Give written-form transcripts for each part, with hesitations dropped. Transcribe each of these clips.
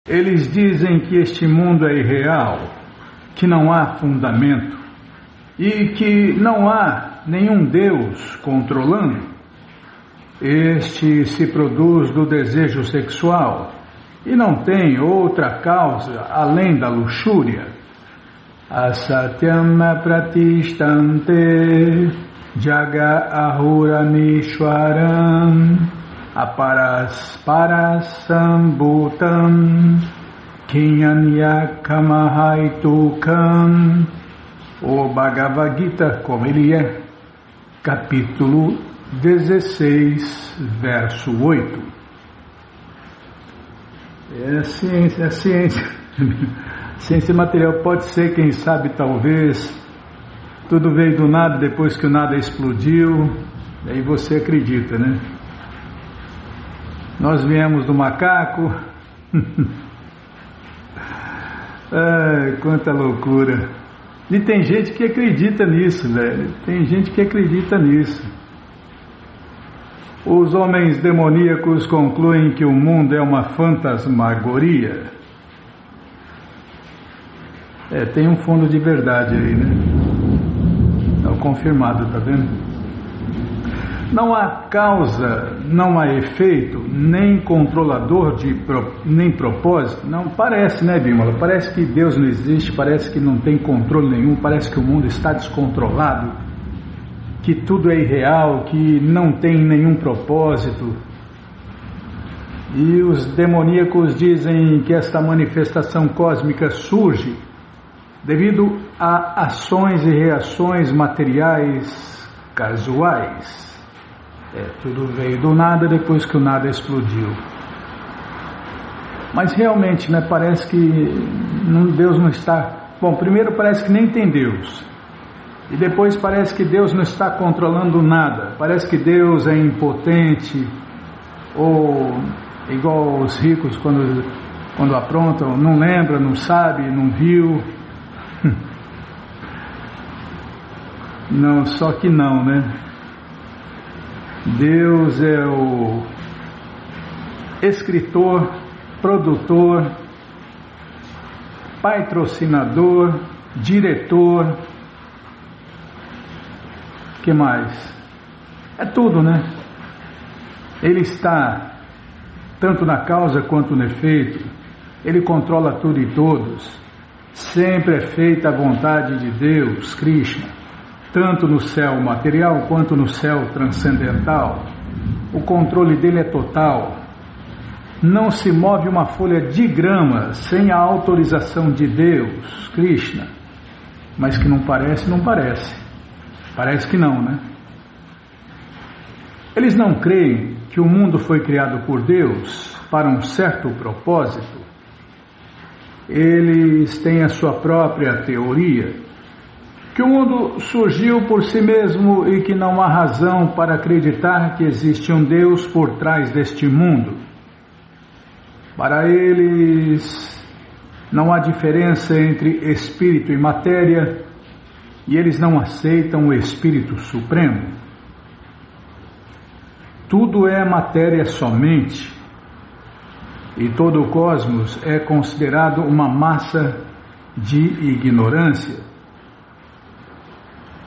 Eles dizem que este mundo é irreal, que não há fundamento e que não há nenhum Deus controlando. Este se produz do desejo sexual e não tem outra causa além da luxúria. Asatyam pratistante jaga ahuramishwaram aparasparasambhutam kinyanyakamahaitukam. O Bhagavad Gita, como ele é, capítulo 16, verso 8. É ciência, é ciência. Ciência material pode ser, quem sabe, talvez, tudo veio do nada depois que o nada explodiu, aí você acredita, né? Nós viemos do macaco. Ai, quanta loucura. E tem gente que acredita nisso, velho. Tem gente que acredita nisso. Os homens demoníacos concluem que o mundo é uma fantasmagoria. Tem um fundo de verdade aí, né? É o confirmado, tá vendo? Não há causa, não há efeito, nem controlador, nem propósito. Não parece, né, Bímola? Parece que Deus não existe, parece que não tem controle nenhum, parece que o mundo está descontrolado, que tudo é irreal, que não tem nenhum propósito. E os demoníacos dizem que esta manifestação cósmica surge devido a ações e reações materiais casuais. Tudo veio do nada depois que o nada explodiu. Mas realmente, né, parece que Deus não está... Bom, primeiro parece que nem tem Deus. E depois parece que Deus não está controlando nada. Parece que Deus é impotente. Ou igual os ricos quando aprontam, não lembra, não sabe, não viu. Não, só que não, né? Deus é o escritor, produtor, patrocinador, diretor. O que mais? É tudo, né? Ele está tanto na causa quanto no efeito. Ele controla tudo e todos. Sempre é feita a vontade de Deus, Krishna, tanto no céu material quanto no céu transcendental. O controle dele é total. Não se move uma folha de grama sem a autorização de Deus, Krishna. Mas que não parece, não parece. Parece que não, né? Eles não creem que o mundo foi criado por Deus para um certo propósito. Eles têm a sua própria teoria, que o mundo surgiu por si mesmo e que não há razão para acreditar que existe um Deus por trás deste mundo. Para eles, não há diferença entre espírito e matéria, e eles não aceitam o Espírito Supremo. Tudo é matéria somente, e todo o cosmos é considerado uma massa de ignorância.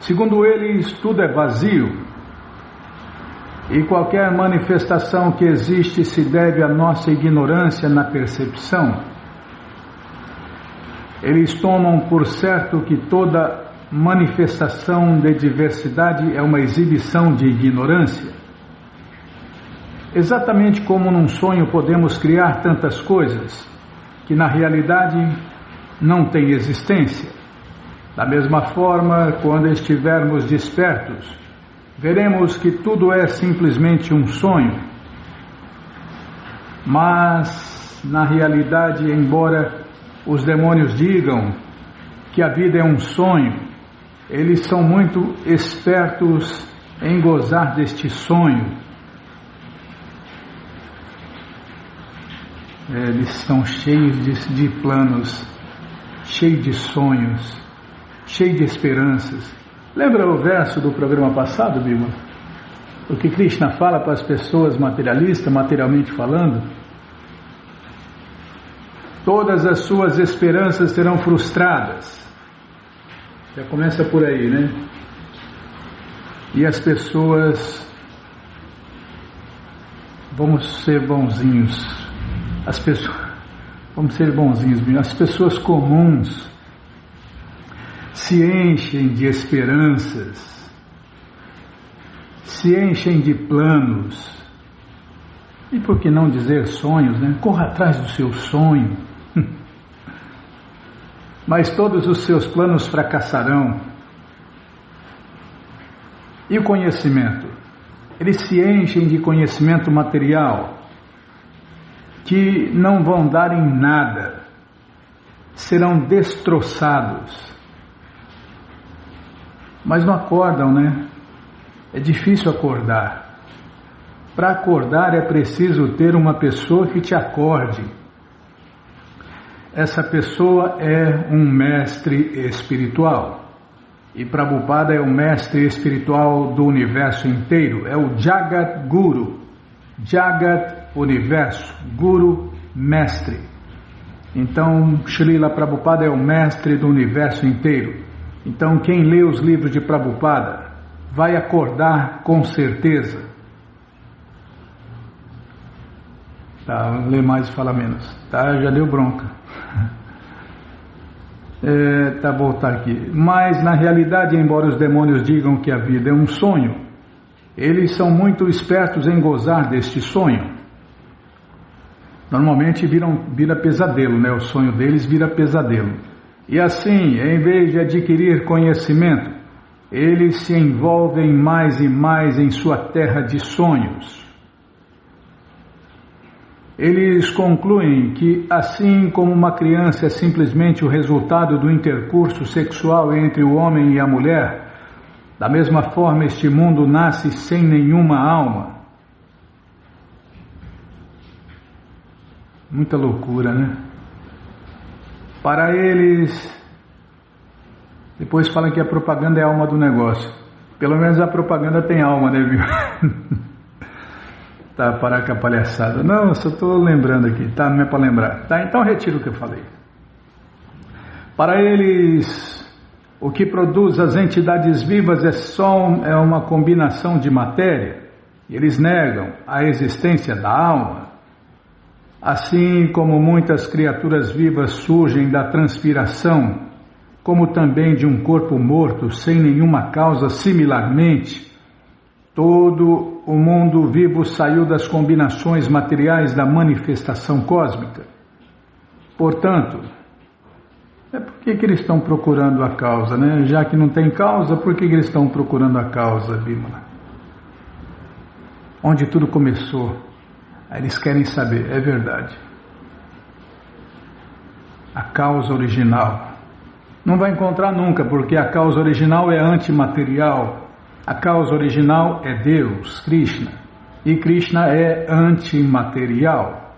Segundo eles, tudo é vazio, e qualquer manifestação que existe se deve à nossa ignorância na percepção. Eles tomam por certo que toda manifestação de diversidade é uma exibição de ignorância. Exatamente como num sonho podemos criar tantas coisas que na realidade não têm existência. Da mesma forma, quando estivermos despertos, veremos que tudo é simplesmente um sonho. Mas, na realidade, embora os demônios digam que a vida é um sonho, eles são muito espertos em gozar deste sonho. Eles são cheios de planos, cheios de sonhos, cheios de esperanças. Lembra o verso do programa passado, Bima? O que Krishna fala para as pessoas materialistas, materialmente falando? todas as suas esperanças serão frustradas. Já começa por aí, né? E as pessoas, vamos ser bonzinhos, vamos ser bonzinhos, as pessoas comuns se enchem de esperanças, se enchem de planos, e por que não dizer sonhos, né? Corra atrás do seu sonho. Mas todos os seus planos fracassarão. E o conhecimento? Eles se enchem de conhecimento material, que não vão dar em nada, serão destroçados. Mas não acordam, né? É difícil acordar. Para acordar é preciso ter uma pessoa que te acorde. Essa pessoa é um mestre espiritual. E Prabhupada é o mestre espiritual do universo inteiro. É o Jagat Guru. Jagat, universo. Guru, mestre. Então, Srila Prabhupada é o mestre do universo inteiro. Então, quem lê os livros de Prabhupada vai acordar com certeza. Tá, lê mais e fala menos. Tá, já deu bronca. Voltar aqui. Mas na realidade, embora os demônios digam que a vida é um sonho, eles são muito espertos em gozar deste sonho. Normalmente vira pesadelo, né? O sonho deles vira pesadelo. E assim, em vez de adquirir conhecimento, eles se envolvem mais e mais em sua terra de sonhos. Eles concluem que, assim como uma criança é simplesmente o resultado do intercurso sexual entre o homem e a mulher, da mesma forma este mundo nasce sem nenhuma alma. Muita loucura, né? Para eles, depois falam que a propaganda é a alma do negócio. Pelo menos a propaganda tem alma, né, viu? Tá, parar com a palhaçada. Não, eu só estou lembrando aqui, tá? Não é para lembrar. Tá, então retiro o que eu falei. Para eles, o que produz as entidades vivas é uma combinação de matéria. Eles negam a existência da alma. Assim como muitas criaturas vivas surgem da transpiração, como também de um corpo morto sem nenhuma causa, similarmente, todo o mundo vivo saiu das combinações materiais da manifestação cósmica. Portanto, por que eles estão procurando a causa, né? Já que não tem causa, por que eles estão procurando a causa, Bimala? Onde tudo começou? Aí eles querem saber, é verdade. A causa original. Não vai encontrar nunca, porque a causa original é antimaterial. A causa original é Deus, Krishna. E Krishna é antimaterial.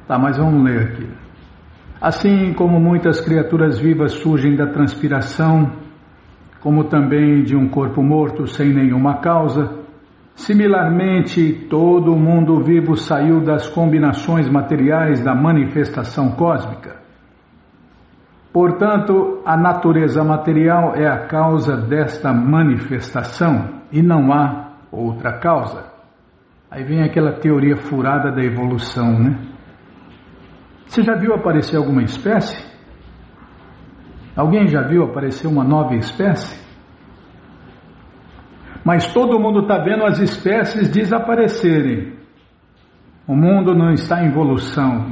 Tá, mas vamos ler aqui. Assim como muitas criaturas vivas surgem da transpiração, como também de um corpo morto sem nenhuma causa, similarmente, todo o mundo vivo saiu das combinações materiais da manifestação cósmica. Portanto, a natureza material é a causa desta manifestação e não há outra causa. Aí vem aquela teoria furada da evolução, né? Você já viu aparecer alguma espécie? Alguém já viu aparecer uma nova espécie? Mas todo mundo está vendo as espécies desaparecerem. O mundo não está em evolução,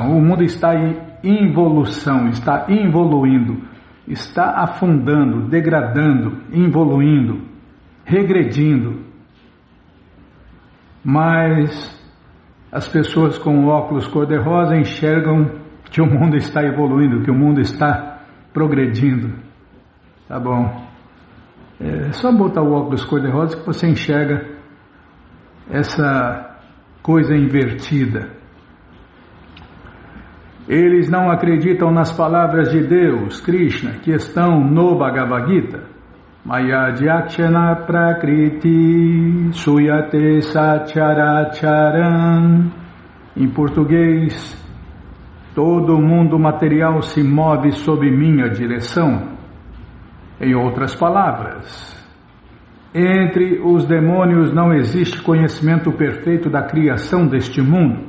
o mundo está em involução, está evoluindo, está afundando, degradando, involuindo, regredindo. Mas as pessoas com óculos cor-de-rosa enxergam que o mundo está evoluindo, que o mundo está progredindo. Tá bom. É só botar o óculos cor-de-rosa que você enxerga essa coisa invertida. Eles não acreditam nas palavras de Deus, Krishna, que estão no Bhagavad Gita. Mayadhyakshana prakriti suyate sacharacharam. Em português, todo o mundo material se move sob minha direção. Em outras palavras, entre os demônios não existe conhecimento perfeito da criação deste mundo.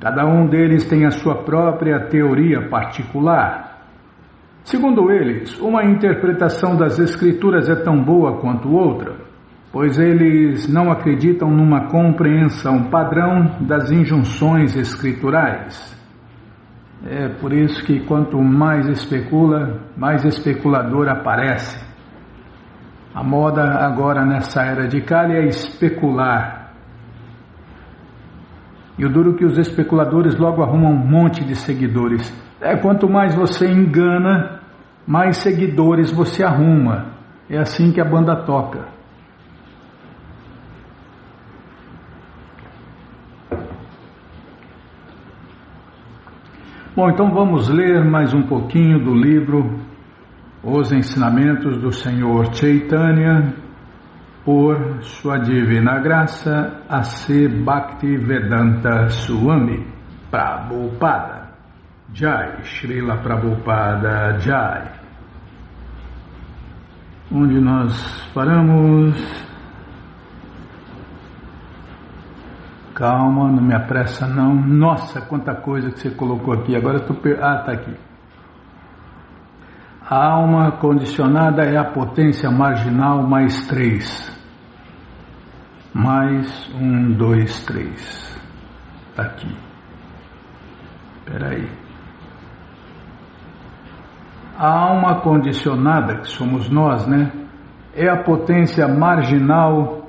Cada um deles tem a sua própria teoria particular. Segundo eles, uma interpretação das Escrituras é tão boa quanto outra, pois eles não acreditam numa compreensão padrão das injunções escriturais. É por isso que quanto mais especula, mais especulador aparece. A moda agora nessa era de Kali é especular. E o duro é que os especuladores logo arrumam um monte de seguidores. Quanto mais você engana, mais seguidores você arruma. É assim que a banda toca. Bom, então vamos ler mais um pouquinho do livro Os Ensinamentos do Senhor Chaitanya, por Sua Divina Graça, A.C. Bhaktivedanta Swami Prabhupada. Jai, Srila Prabhupada Jai. Onde nós paramos? Calma, não me apressa não. Nossa, quanta coisa que você colocou aqui. Agora eu tô tá aqui. A alma condicionada é a potência marginal mais 3. Mais 1, 2, 3. Está aqui. Espera aí. A alma condicionada, que somos nós, né? É a potência marginal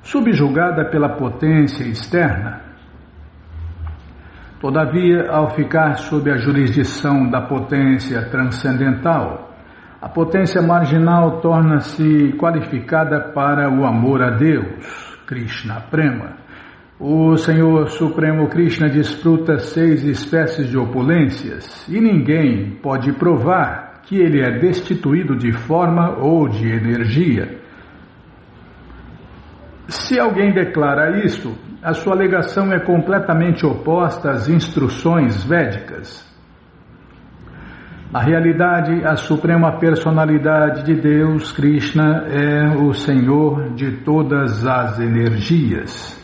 subjugada pela potência externa. Todavia, ao ficar sob a jurisdição da potência transcendental, a potência marginal torna-se qualificada para o amor a Deus, Krishna Prema. O Senhor Supremo Krishna desfruta 6 espécies de opulências e ninguém pode provar que ele é destituído de forma ou de energia. Se alguém declara isto, a sua alegação é completamente oposta às instruções védicas. Na realidade, a Suprema Personalidade de Deus, Krishna, é o Senhor de todas as energias.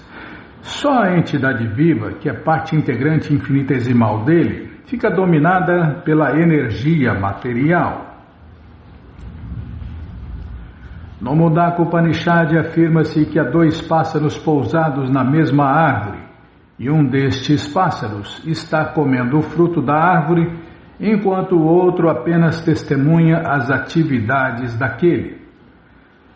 Só a entidade viva, que é parte integrante infinitesimal dele, fica dominada pela energia material. No Mundaka Upanishad afirma-se que há 2 pássaros pousados na mesma árvore, e um destes pássaros está comendo o fruto da árvore, enquanto o outro apenas testemunha as atividades daquele.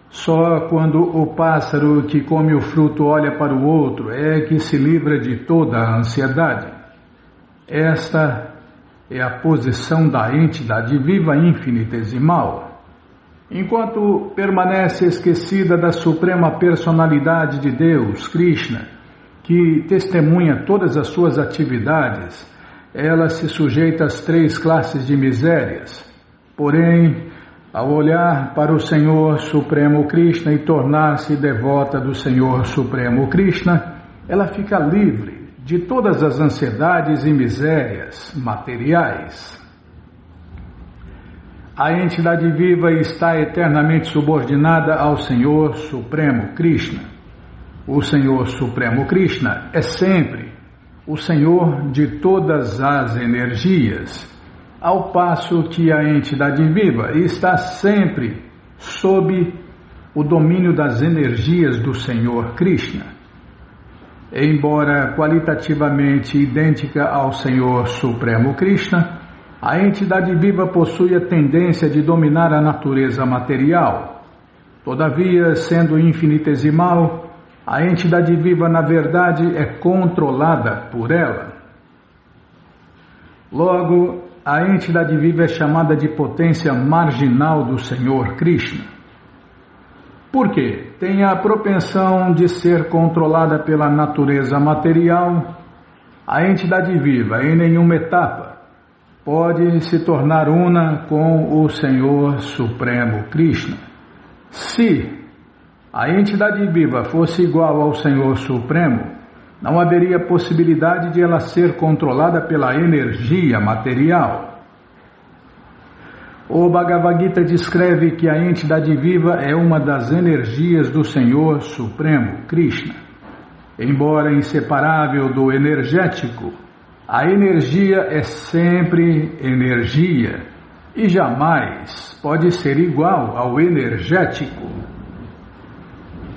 Só quando o pássaro que come o fruto olha para o outro é que se livra de toda a ansiedade. Esta é a posição da entidade viva infinitesimal. Enquanto permanece esquecida da Suprema Personalidade de Deus, Krishna, que testemunha todas as suas atividades, ela se sujeita às 3 classes de misérias. Porém, ao olhar para o Senhor Supremo Krishna e tornar-se devota do Senhor Supremo Krishna, ela fica livre de todas as ansiedades e misérias materiais. A entidade viva está eternamente subordinada ao Senhor Supremo Krishna. O Senhor Supremo Krishna é sempre o Senhor de todas as energias, ao passo que a entidade viva está sempre sob o domínio das energias do Senhor Krishna. Embora qualitativamente idêntica ao Senhor Supremo Krishna, a entidade viva possui a tendência de dominar a natureza material. Todavia, sendo infinitesimal, a entidade viva, na verdade, é controlada por ela. Logo, a entidade viva é chamada de potência marginal do Senhor Krishna. Por quê? Tem a propensão de ser controlada pela natureza material. A entidade viva, em nenhuma etapa, pode se tornar una com o Senhor Supremo Krishna. Se a entidade viva fosse igual ao Senhor Supremo, Não haveria possibilidade de ela ser controlada pela energia material. O Bhagavad Gita descreve que a entidade viva é uma das energias do Senhor Supremo, Krishna. Embora inseparável do energético, a energia é sempre energia e jamais pode ser igual ao energético.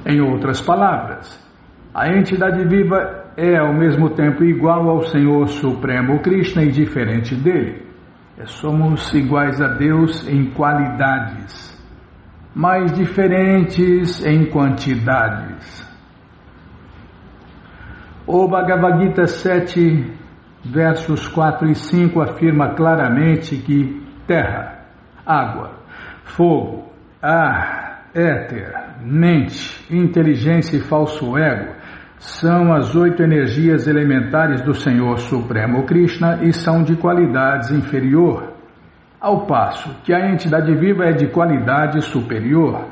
Em outras palavras, a entidade viva é ao mesmo tempo igual ao Senhor Supremo Krishna e diferente dele. Somos iguais a Deus em qualidades, mas diferentes em quantidades. O Bhagavad Gita 7, versos 4 e 5 afirma claramente que terra, água, fogo, ar, éter, mente, inteligência e falso ego são as 8 energias elementares do Senhor Supremo Krishna e são de qualidades inferior, ao passo que a entidade viva é de qualidade superior.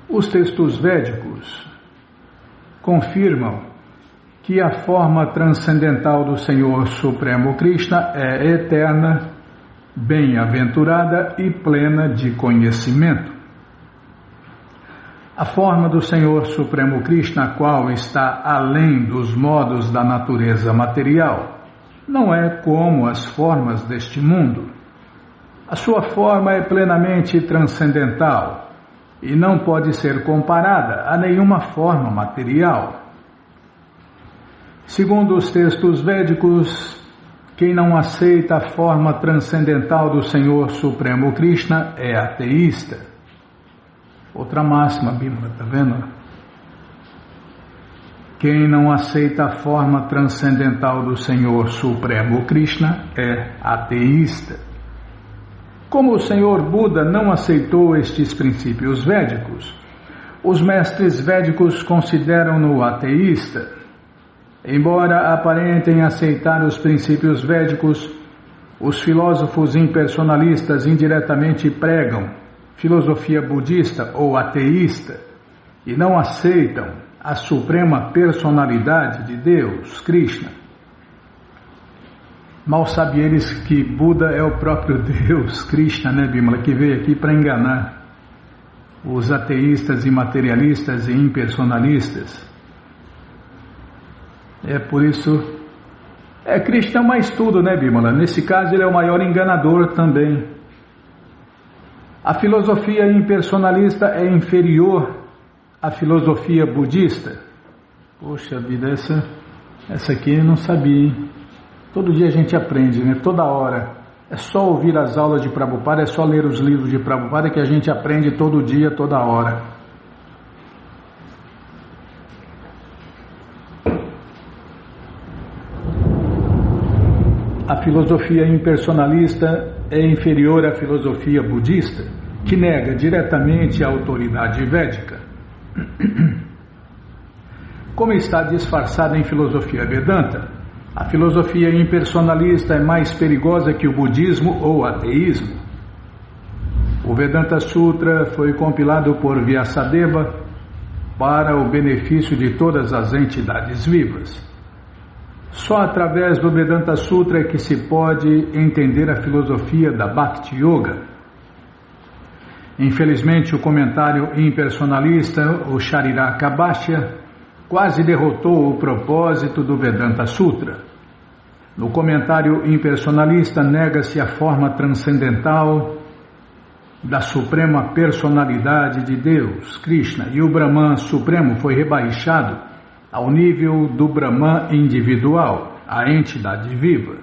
Os textos védicos confirmam que a forma transcendental do Senhor Supremo Krishna é eterna, bem-aventurada e plena de conhecimento. A forma do Senhor Supremo Krishna, a qual está além dos modos da natureza material, não é como as formas deste mundo. A sua forma é plenamente transcendental e não pode ser comparada a nenhuma forma material. Segundo os textos védicos, quem não aceita a forma transcendental do Senhor Supremo Krishna é ateísta. Outra máxima, Bíblia, está vendo? Quem não aceita a forma transcendental do Senhor Supremo Krishna é ateísta. Como o Senhor Buda não aceitou estes princípios védicos, os mestres védicos consideram-no ateísta. Embora aparentem aceitar os princípios védicos, os filósofos impersonalistas indiretamente pregam filosofia budista ou ateísta e não aceitam a suprema personalidade de Deus, Krishna. Mal sabem eles que Buda é o próprio Deus, Krishna, né, Bimala, que veio aqui para enganar os ateístas, imaterialistas e impersonalistas. É por isso, Krishna é mais tudo, né, Bimala? Nesse caso ele é o maior enganador também. A filosofia impersonalista é inferior à filosofia budista. Poxa vida, essa aqui eu não sabia, hein? Todo dia a gente aprende, né? Toda hora. É só ouvir as aulas de Prabhupada, é só ler os livros de Prabhupada que a gente aprende todo dia, toda hora. A filosofia impersonalista é inferior à filosofia budista, que nega diretamente a autoridade védica. Como está disfarçada em filosofia Vedanta, a filosofia impersonalista é mais perigosa que o budismo ou ateísmo. O Vedanta Sutra foi compilado por Vyasadeva para o benefício de todas as entidades vivas. Só através do Vedanta Sutra é que se pode entender a filosofia da Bhakti Yoga. Infelizmente, o comentário impersonalista, o Shariraka-bhashya, quase derrotou o propósito do Vedanta Sutra. No comentário impersonalista, nega-se a forma transcendental da suprema personalidade de Deus, Krishna, e o Brahman Supremo foi rebaixado ao nível do Brahman individual, a entidade viva.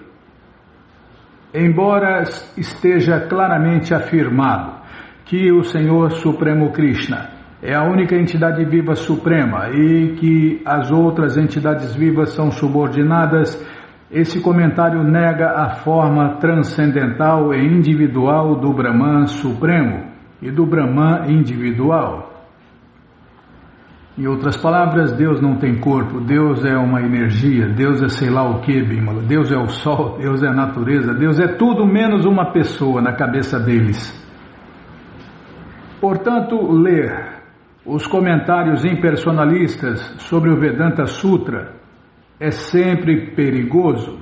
Embora esteja claramente afirmado que o Senhor Supremo Krishna é a única entidade viva suprema e que as outras entidades vivas são subordinadas, esse comentário nega a forma transcendental e individual do Brahman Supremo e do Brahman individual. Em outras palavras, Deus não tem corpo, Deus é uma energia, Deus é sei lá o que, Bimala, Deus é o sol, Deus é a natureza, Deus é tudo menos uma pessoa na cabeça deles. Portanto, ler os comentários impersonalistas sobre o Vedanta Sutra é sempre perigoso.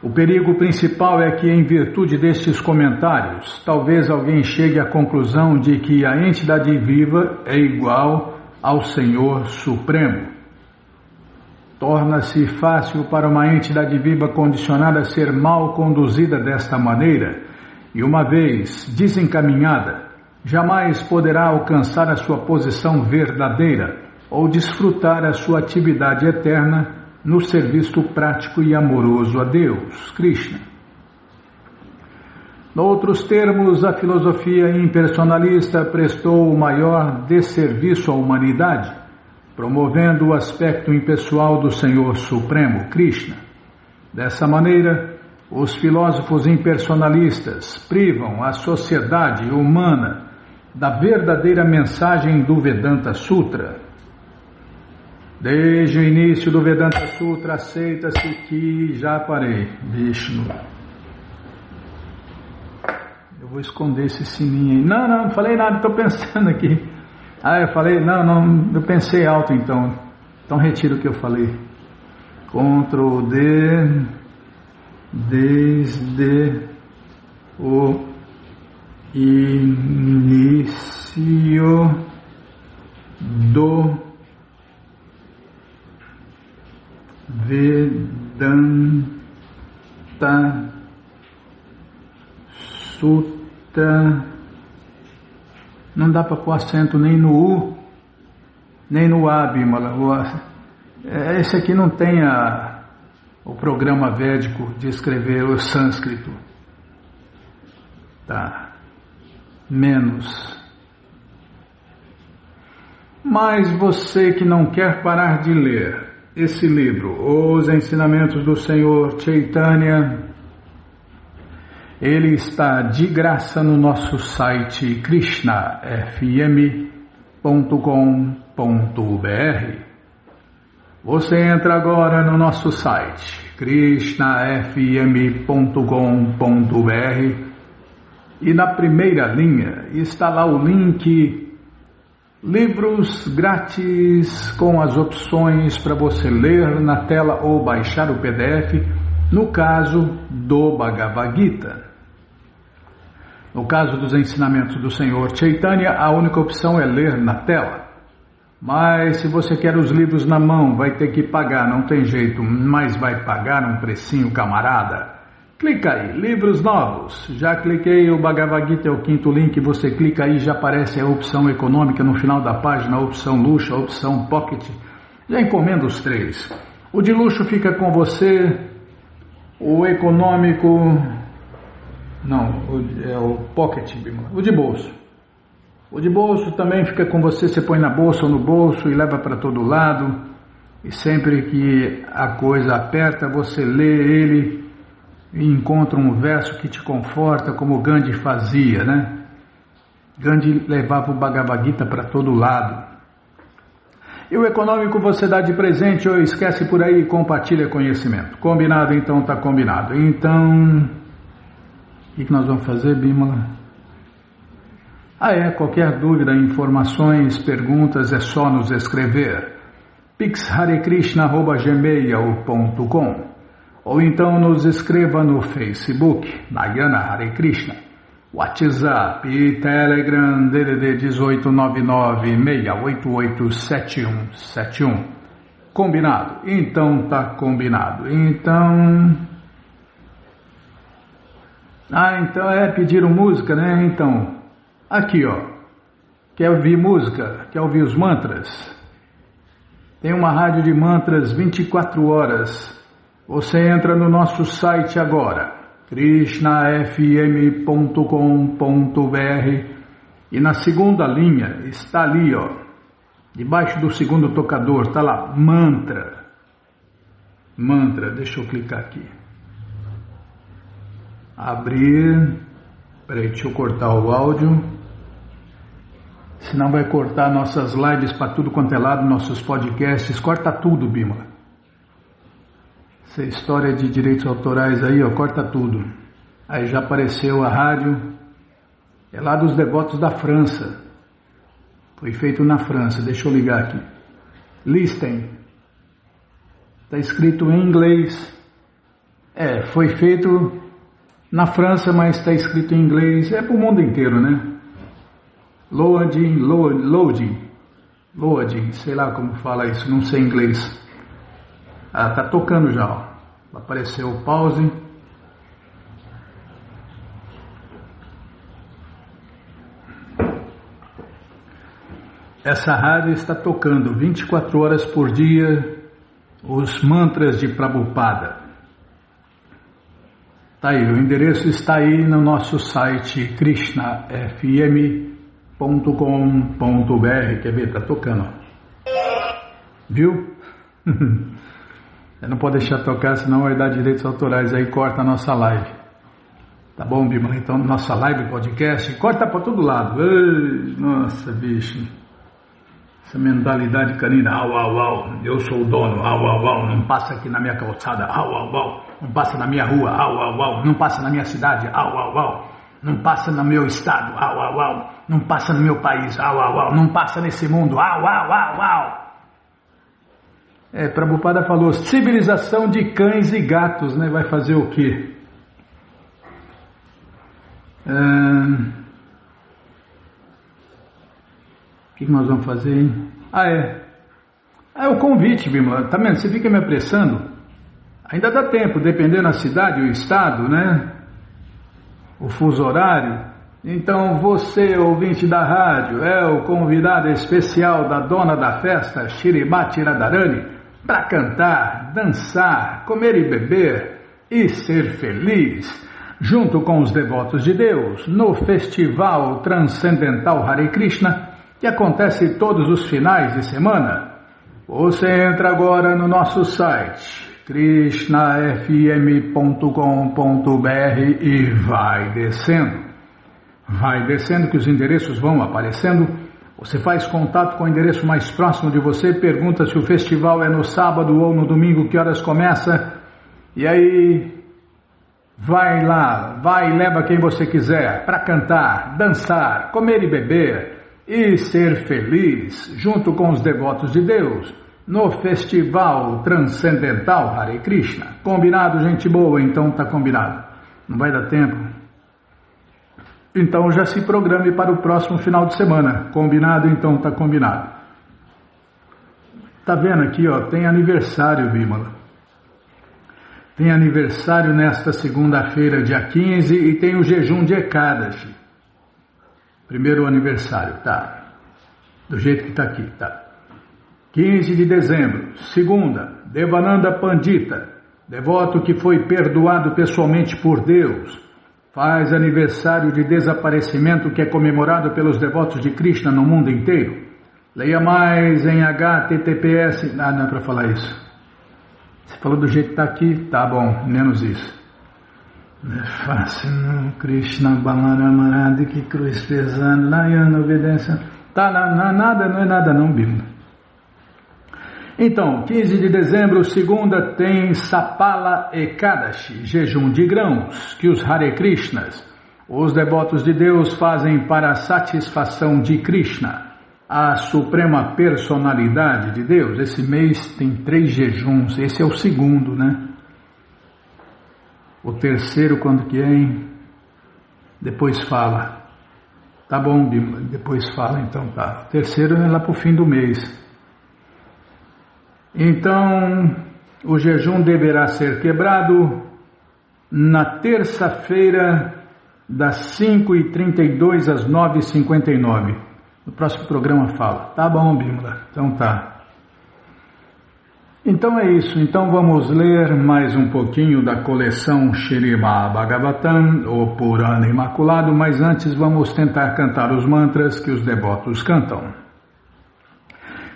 O perigo principal é que, em virtude destes comentários, talvez alguém chegue à conclusão de que a entidade viva é igual ao Senhor Supremo. Torna-se fácil para uma entidade viva condicionada a ser mal conduzida desta maneira e, uma vez desencaminhada, jamais poderá alcançar a sua posição verdadeira ou desfrutar a sua atividade eterna no serviço prático e amoroso a Deus, Krishna. Noutros termos, a filosofia impersonalista prestou o maior desserviço à humanidade, promovendo o aspecto impessoal do Senhor Supremo, Krishna. Dessa maneira, os filósofos impersonalistas privam a sociedade humana da verdadeira mensagem do Vedanta Sutra. Desde o início do Vedanta Sutra, aceita-se que... Já parei, Vishnu. Eu vou esconder esse sininho aí. Não falei nada, estou pensando aqui. Eu falei, eu pensei alto então. Então retiro o que eu falei. Ctrl D, desde o início do Vedanta Sutra. Não dá para pôr acento nem no U, nem no A, Bimala. Esse aqui não tem o programa védico de escrever o sânscrito. Tá. Menos. Mas você que não quer parar de ler esse livro, Os Ensinamentos do Senhor Chaitanya, ele está de graça no nosso site krishnafm.com.br. Você entra agora no nosso site krishnafm.com.br e na primeira linha está lá o link Livros Grátis, com as opções para você ler na tela ou baixar o PDF, no caso do Bhagavad Gita. No caso dos ensinamentos do Senhor Chaitanya, a única opção é ler na tela. Mas se você quer os livros na mão, vai ter que pagar, não tem jeito, mas vai pagar um precinho, camarada. Clica aí, livros novos. Já cliquei, o Bhagavad Gita é o quinto link, você clica aí, já aparece a opção econômica no final da página, a opção luxo, a opção pocket. Já encomenda os três. O de luxo fica com você, o econômico... Não, é o pocket, o de bolso. O de bolso também fica com você, você põe na bolsa ou no bolso e leva para todo lado. E sempre que a coisa aperta, você lê ele e encontra um verso que te conforta, como Gandhi fazia, né? Gandhi levava o Bhagavad Gita para todo lado. E o econômico você dá de presente ou esquece por aí e compartilha conhecimento. Combinado? Então tá combinado. Então, o que nós vamos fazer, Bimala? Qualquer dúvida, informações, perguntas, é só nos escrever. pixharekrishna@gmail.com ou então nos escreva no Facebook, Nayana Hare Krishna, WhatsApp e Telegram, DDD 1899-688-7171. Combinado? Então tá combinado. Então pediram música, né? Então, aqui quer ouvir música? Quer ouvir os mantras? Tem uma rádio de mantras 24 horas. Você entra no nosso site agora, krishnafm.com.br, e na segunda linha está ali, debaixo do segundo tocador, está lá, mantra. Mantra, deixa eu clicar aqui. Abrir. Peraí, deixa eu cortar o áudio. Senão vai cortar nossas lives para tudo quanto é lado, nossos podcasts. Corta tudo, Bimala. Essa história de direitos autorais aí, corta tudo. Aí já apareceu a rádio. É lá dos devotos da França. Foi feito na França, deixa eu ligar aqui. Listening. Está escrito em inglês. Foi feito na França, mas está escrito em inglês. É para o mundo inteiro, né? Loading, sei lá como fala isso, não sei inglês. Tá tocando já, ó. Apareceu o pause. Essa rádio está tocando 24 horas por dia os mantras de Prabhupada. Tá aí, o endereço está aí no nosso site krishnafm.com.br. Quer ver? Tá tocando, ó. Viu? Você não pode deixar tocar, senão vai dar direitos autorais, aí corta a nossa live. Tá bom, Bímola? Então, nossa live, podcast, corta para todo lado. Ai, nossa, bicho. Essa mentalidade canina, eu sou o dono, não passa aqui na minha calçada, não passa na minha rua, não passa na minha cidade, não passa no meu estado, não passa no meu país, não passa nesse mundo, Prabhupada falou, civilização de cães e gatos, né? Vai fazer o quê? O que nós vamos fazer, hein? É o convite, Bímola. Tá vendo? Você fica me apressando. Ainda dá tempo, dependendo da cidade, o estado, né? O fuso horário. Então, você, ouvinte da rádio, é o convidado especial da dona da festa, Shrimati Radharani, para cantar, dançar, comer e beber e ser feliz, junto com os devotos de Deus, no Festival Transcendental Hare Krishna, que acontece todos os finais de semana. Você entra agora no nosso site krishnafm.com.br e vai descendo. Vai descendo que os endereços vão aparecendo. Você faz contato com o endereço mais próximo de você, pergunta se o festival é no sábado ou no domingo, que horas começa, e aí vai lá, vai e leva quem você quiser para cantar, dançar, comer e beber e ser feliz, junto com os devotos de Deus, no Festival Transcendental Hare Krishna. Combinado, gente boa? Então tá combinado. Não vai dar tempo? Então já se programe para o próximo final de semana. Combinado? Então tá combinado. Tá vendo aqui, ó, tem aniversário, Bímola. Tem aniversário nesta segunda-feira, dia 15, e tem o jejum de Ekadashi. Primeiro aniversário, tá? Do jeito que tá aqui, tá? 15 de dezembro, segunda, Devananda Pandita, devoto que foi perdoado pessoalmente por Deus, faz aniversário de desaparecimento que é comemorado pelos devotos de Krishna no mundo inteiro. Leia mais em https... não é para falar isso. Você falou do jeito que está aqui, tá bom, menos isso. Não é fácil não, Krishna Balaramana, que cruz pesando, Layana, obedência. Tá, não é nada não, Bíblia. Então, 15 de dezembro, segunda, tem Sapala Ekadashi, jejum de grãos, que os Hare Krishnas, os devotos de Deus, fazem para a satisfação de Krishna, a suprema personalidade de Deus. Esse mês tem 3 jejuns, esse é o segundo, né? O terceiro, quando que é, hein? Depois fala. Tá bom, depois fala, então tá. O terceiro é lá para o fim do mês. Então, o jejum deverá ser quebrado na terça-feira, das 5h32 às 9h59. No próximo programa fala. Tá bom, Bímola? Então tá. Então é isso. Então vamos ler mais um pouquinho da coleção Śrīmad Bhagavatam, o Purana Imaculado, mas antes vamos tentar cantar os mantras que os devotos cantam.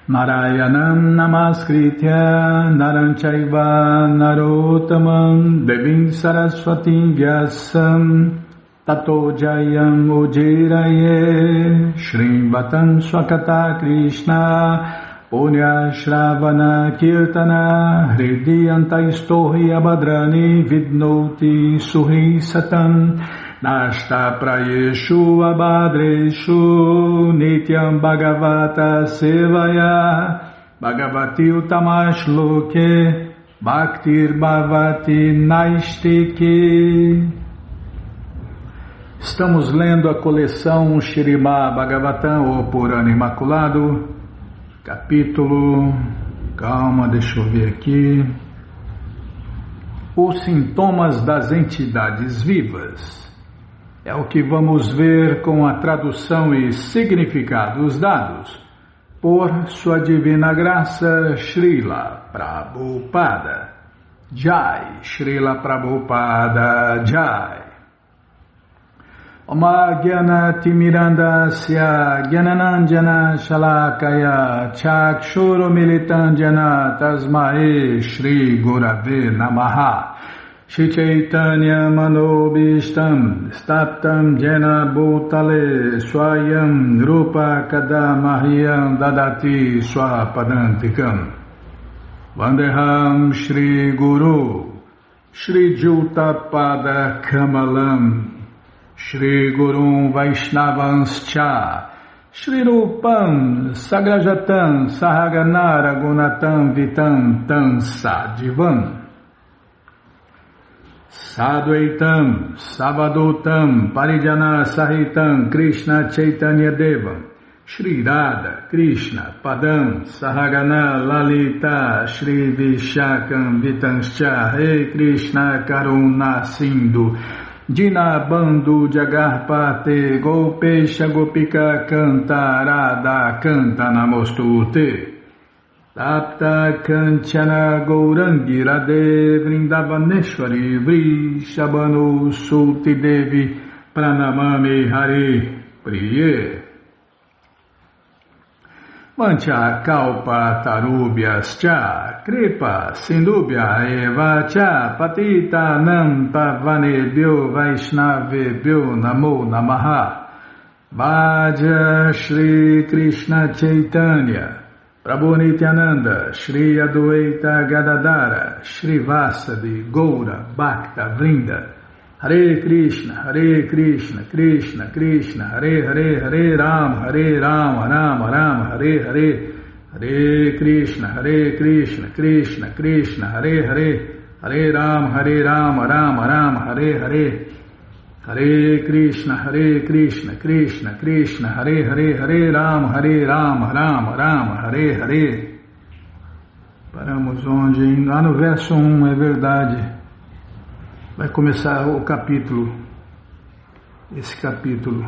Narayanam Namaskritya Naranchaiva Narottamam Devim Saraswatim Vyasam Tato Jayam Ujiraye Shrimvatam Swakata Krishna Punya Shravana Kirtana Hridiyanta Istohi Abhadrani Vidnoti Suhi Satam Nashta prayeshu abhadreshu nityam bhagavata sevaya bhagavati utamash loke bhaktir bhavati naistike. Estamos lendo a coleção Śrīmad Bhagavatam, o Purana Imaculado, capítulo, deixa eu ver aqui, os sintomas das entidades vivas. É o que vamos ver com a tradução e significados dados por Sua Divina Graça Srila Prabhupada. Jai, Srila Prabhupada Jai. Oma Gyana Timirandasya Gyananandjana Shalakaya Chakshuru Militandjana Tasmae Shri Gurave Namaha Shri Chaitanya Manobishtam Staptam Jena Bhutale Swayam Rupa Kadamahyam Dadati Swapadantikam Vandeham Shri Guru Shri Jutapada Kamalam Shri Gurum Vaishnavanscha Shri Rupam Sagrajatam Sahaganara Gunatam Vitam Tam Sadivam Sadvaitam Savadutam Parijana Sahitam Krishna Chaitanya Devam Shri Radha Krishna Padam Sahagana Lalita Shri Vishakam Vitanscha He Krishna Karuna Sindhu Dinabandhu Jagarpate Gopesha Gopika Canta Radha Canta Namostute Tapta Kanchana Gourangi Radhe Vrindavaneshwari Vrishabhanu Sulti Devi Pranamami Hari Priye Mancha Kalpa Tarubhyascha Kripa Sindubhya Eva Cha Patita Nam Pavanebhyo Vaishnavebhyo Namo Namaha Bhaja Shri Krishna Chaitanya Prabhu Nityananda Shri Adwaita Gadadara Shri Vasadi Goura Bhakta Vrinda Hare Krishna, Krishna Krishna, Hare Hare, Hare Rama, Rama Rama, Hare Hare, Hare Krishna, Krishna Krishna, Hare Hare, Hare Rama, Rama Rama, Hare Hare, Hare Krishna, Krishna Krishna, Hare Hare, Hare Rama, Rama Rama, Hare Hare. Paramos onde? Lá no verso 1, é verdade. Vai começar o capítulo, esse capítulo.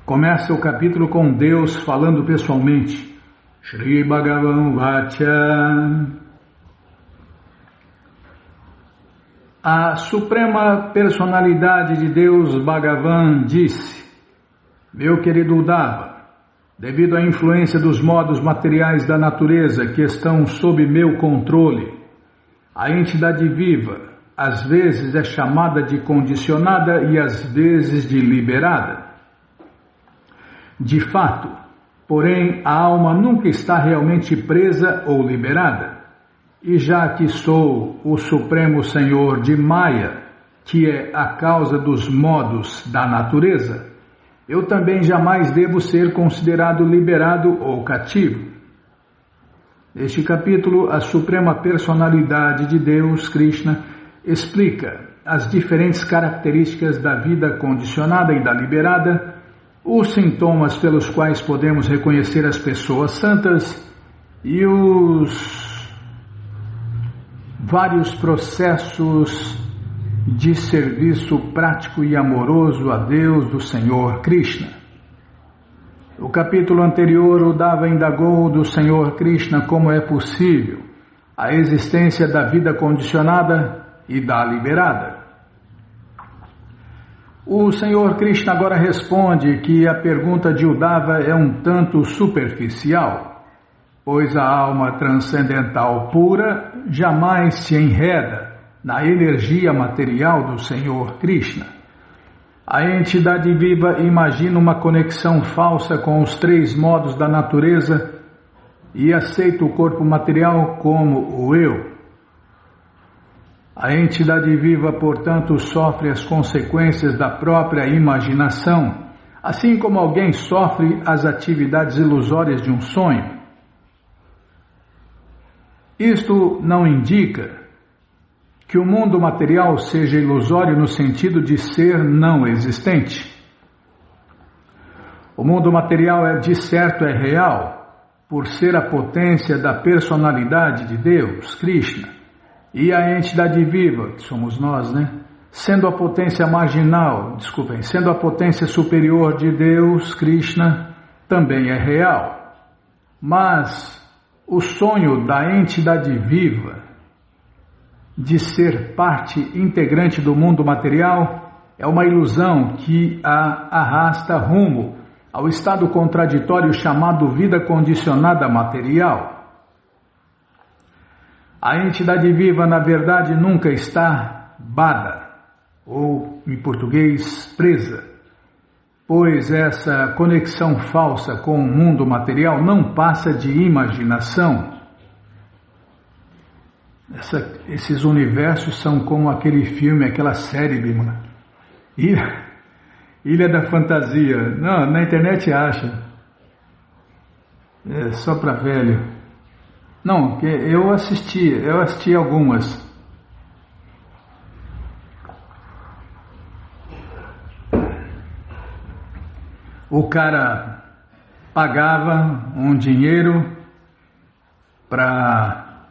Começa o capítulo com Deus falando pessoalmente. Shri Bhagavan Vacha. A Suprema Personalidade de Deus Bhagavan disse: Meu querido Uddhava, devido à influência dos modos materiais da natureza que estão sob meu controle, a entidade viva às vezes é chamada de condicionada e às vezes de liberada. De fato, porém, a alma nunca está realmente presa ou liberada. E já que sou o Supremo Senhor de Maya, que é a causa dos modos da natureza, eu também jamais devo ser considerado liberado ou cativo. Neste capítulo, a Suprema Personalidade de Deus, Krishna, explica as diferentes características da vida condicionada e da liberada, os sintomas pelos quais podemos reconhecer as pessoas santas e os vários processos de serviço prático e amoroso a Deus do Senhor Krishna. No capítulo anterior, Uddhava indagou do Senhor Krishna como é possível a existência da vida condicionada e da liberada. O Senhor Krishna agora responde que a pergunta de Uddhava é um tanto superficial, pois a alma transcendental pura jamais se enreda na energia material do Senhor Krishna. A entidade viva imagina uma conexão falsa com os três modos da natureza e aceita o corpo material como o eu. A entidade viva, portanto, sofre as consequências da própria imaginação, assim como alguém sofre as atividades ilusórias de um sonho. Isto não indica que o mundo material seja ilusório no sentido de ser não existente. O mundo material de certo é real, por ser a potência da personalidade de Deus, Krishna, e a entidade viva, que somos nós, sendo a potência marginal, sendo a potência superior de Deus, Krishna, também é real. Mas o sonho da entidade viva de ser parte integrante do mundo material é uma ilusão que a arrasta rumo ao estado contraditório chamado vida condicionada material. A entidade viva, na verdade, nunca está bada, ou, em português, presa, pois essa conexão falsa com o mundo material não passa de imaginação. Esses universos são como aquele filme, aquela série, Bímola. Ilha da Fantasia. Não, na internet acha. É só para velho. Não, eu assisti algumas. O cara pagava um dinheiro para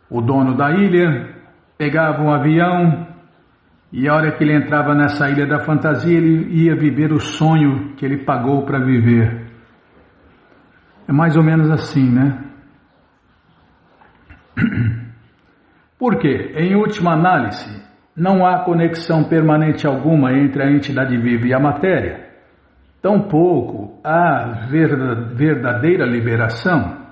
o dono da ilha, pegava um avião e a hora que ele entrava nessa ilha da fantasia, ele ia viver o sonho que ele pagou para viver. É mais ou menos assim, Por quê? Em última análise, não há conexão permanente alguma entre a entidade viva e a matéria. Tampouco há verdadeira liberação.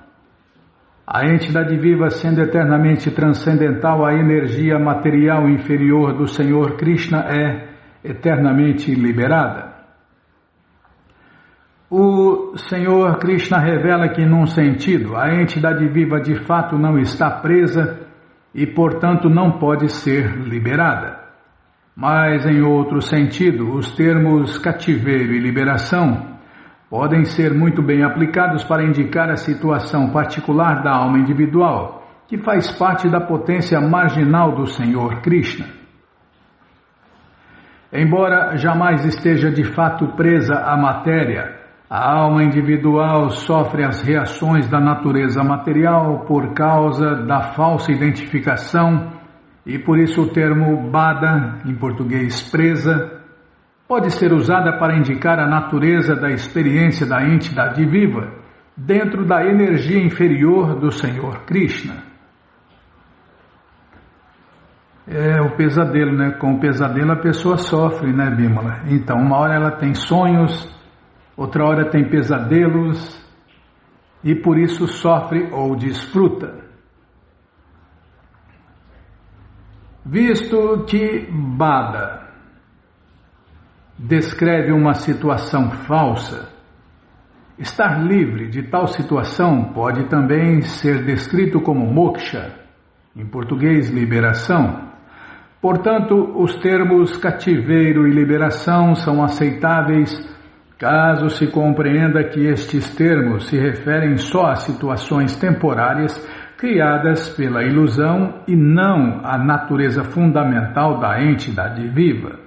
A entidade viva, sendo eternamente transcendental, a energia material inferior do Senhor Krishna é eternamente liberada. O Senhor Krishna revela que, num sentido, a entidade viva de fato não está presa e, portanto, não pode ser liberada. Mas, em outro sentido, os termos cativeiro e liberação podem ser muito bem aplicados para indicar a situação particular da alma individual, que faz parte da potência marginal do Senhor Krishna. Embora jamais esteja de fato presa à matéria, a alma individual sofre as reações da natureza material por causa da falsa identificação e por isso o termo bada, em português presa, pode ser usada para indicar a natureza da experiência da entidade viva dentro da energia inferior do Senhor Krishna. É o pesadelo, Com o pesadelo a pessoa sofre, Bímola? Então, uma hora ela tem sonhos, outra hora tem pesadelos e por isso sofre ou desfruta. Visto que bada descreve uma situação falsa, estar livre de tal situação pode também ser descrito como moksha, em português liberação. Portanto, os termos cativeiro e liberação são aceitáveis caso se compreenda que estes termos se referem só a situações temporárias criadas pela ilusão e não à natureza fundamental da entidade viva.